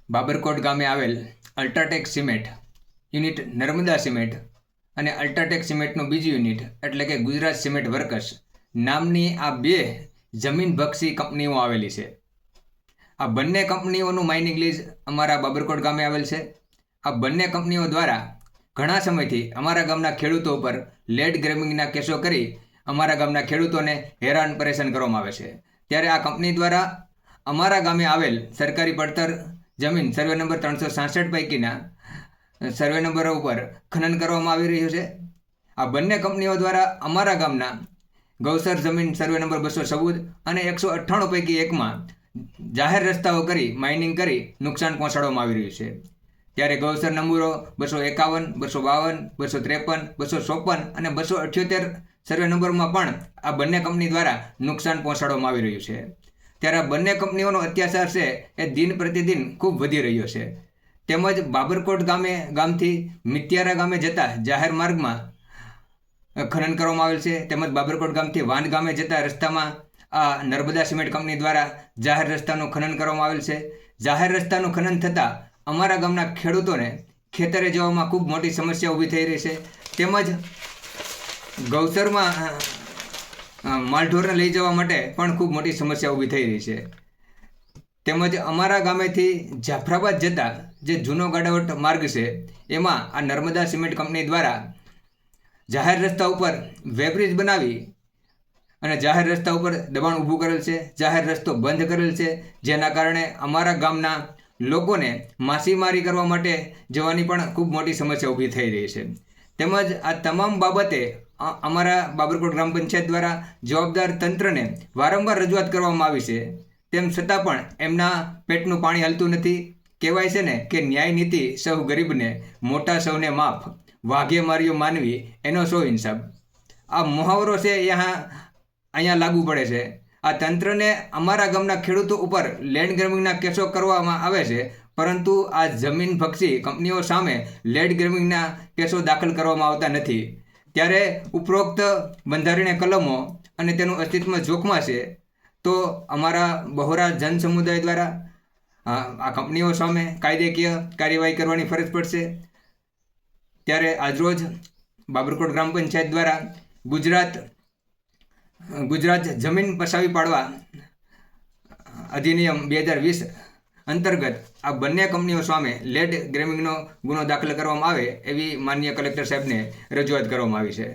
બાબરકોટ ગામે આવેલ UltraTech cement unit Narmada cement અને અલ્ટ્રાટેક સિમેન્ટનું બીજું યુનિટ એટલે કે ગુજરાત સિમેન્ટ વર્કર્સ નામની આ બે જમીનબક્ષી કંપનીઓ આવેલી છે. આ બંને કંપનીઓનું માઇનિંગ લીઝ અમારા બાબરકોટ ગામે આવેલ છે. આ બંને કંપનીઓ દ્વારા ઘણા સમયથી અમારા ગામના ખેડૂતો ઉપર લેડ ગ્રેબિંગના કેસો કરી અમારા ગામના ખેડૂતોને હેરાન પરેશાન કરવામાં આવે છે. ત્યારે આ કંપની દ્વારા અમારા ગામે આવેલ સરકારી પડતર જમીન સર્વે નંબર 366 પૈકીના સર્વે નંબરો ઉપર ખનન કરવામાં આવી રહ્યું છે. આ બંને કંપનીઓ દ્વારા અમારા ગામના ગૌસર જમીન સર્વે નંબર 214 અને 198 પૈકી એકમાં જાહેર રસ્તાઓ કરી માઇનિંગ કરી નુકસાન પહોંચાડવામાં આવી રહ્યું છે. ત્યારે ગૌસર નંબરો 251, 252, 253, 254 અને 278 સર્વે નંબરમાં પણ આ બંને કંપની દ્વારા નુકસાન પહોંચાડવામાં આવી રહ્યું છે. ત્યારે આ બંને કંપનીઓનો અત્યાચાર છે એ દિન પ્રતિદિન ખૂબ વધી રહ્યો છે. તેમજ બાબરકોટ ગામથી મિત્યારા ગામે જતા જાહેર માર્ગમાં ખનન કરવામાં આવેલ છે. તેમજ બાબરકોટ ગામથી વાંદ ગામે જતા રસ્તામાં આ નર્મદા સિમેન્ટ કંપની દ્વારા જાહેર રસ્તાનું ખનન કરવામાં આવેલ છે. જાહેર રસ્તાનું ખનન થતાં અમારા ગામના ખેડૂતોને ખેતરે જવામાં ખૂબ મોટી સમસ્યા ઊભી થઈ રહી છે. તેમજ ગૌસરમાં માલઢોરને લઈ જવા માટે પણ ખૂબ મોટી સમસ્યા ઊભી થઈ રહી છે. તેમજ અમારા ગામેથી જાફરાબાદ જતા જે જૂનો ગાડાવટ માર્ગ છે એમાં આ નર્મદા સિમેન્ટ કંપની દ્વારા જાહેર રસ્તા ઉપર વેબ્રિજ બનાવી અને જાહેર રસ્તા ઉપર દબાણ ઊભું કરેલ છે. જાહેર રસ્તો બંધ કરેલ છે, જેના કારણે અમારા ગામના લોકોને માછીમારી કરવા માટે જવાની પણ ખૂબ મોટી સમસ્યા ઊભી થઈ રહી છે. તેમજ આ તમામ બાબતે અમારા બાબરકોટ ગ્રામ પંચાયત દ્વારા જવાબદાર તંત્રને વારંવાર રજૂઆત કરવામાં આવી છે. તેમ છતાં પણ એમના પેટનું પાણી હલતું નથી. કહેવાય છે ને કે ન્યાય નીતિ સૌ ગરીબને, મોટા સૌને માફ, વાઘે માર્યો માનવી એનો સો ઇન્સાફ. આ મુહાવરો છે અહીંયા લાગુ પડે છે. આ તંત્રને અમારા ગામના ખેડૂતો ઉપર લેન્ડ ગ્રેબિંગના કેસો કરવામાં આવે છે, પરંતુ આ જમીન બક્ષી કંપનીઓ સામે લેન્ડ ગ્રેબિંગના કેસો દાખલ કરવામાં આવતા નથી. ત્યારે ઉપરોક્ત બંધારણીય કલમો અને તેનું અસ્તિત્વ જોખમાં છે. તો અમારા બહોરા જન સમુદાય દ્વારા આ કંપનીઓ સામે કાયદેકીય કાર્યવાહી કરવાની ફરજ પડશે. ત્યારે આજરોજ બાબરકોટ ગ્રામ પંચાયત દ્વારા ગુજરાત જમીન પસાવી પાડવા અધિનિયમ 2020 અંતર્ગત આ બંને કંપનીઓ સામે લેડ ગ્રેબિંગનો ગુનો દાખલ કરવામાં આવે એવી માનનીય કલેક્ટર સાહેબને રજૂઆત કરવામાં આવી છે.